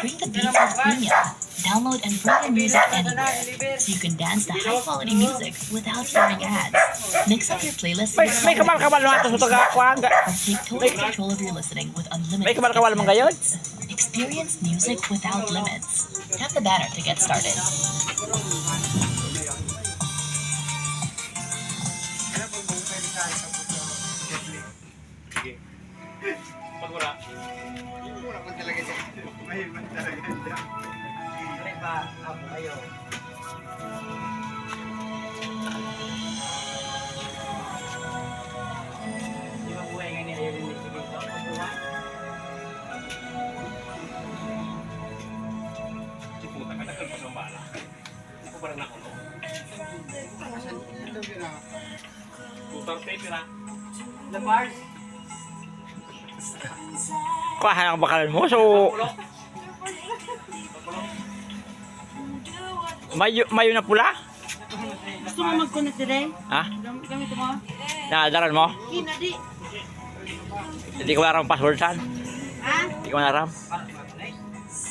Bring the beats with Premium. Download and bring your music anywhere, so you can dance to high-quality music without hearing ads. Mix up your playlist with May kamal-kamal mga ito sa tagakuhan. or take total control of your listening with unlimited. May kamal-kamal mga gayon. Experience music without limits. Tap the banner to get started. Pag wala. Wala pa talaga siya. May man talaga siya. May ba ako kayo? Di ba buhay nga niya yung dito? Mabuhay? Si puta ka, nagkalpas ang bala. Hindi ko parang nakulo. Ito yun ah. Tutor tape yun ah. The bars? Kuha ang bakalan mo. So, Kulo. mayo na pula? Gusto mo mag-connect today? Ha? Gamit mo? Nakadaran mo? Hindi. Hindi ko maram password saan? Ha? Hindi ko maram.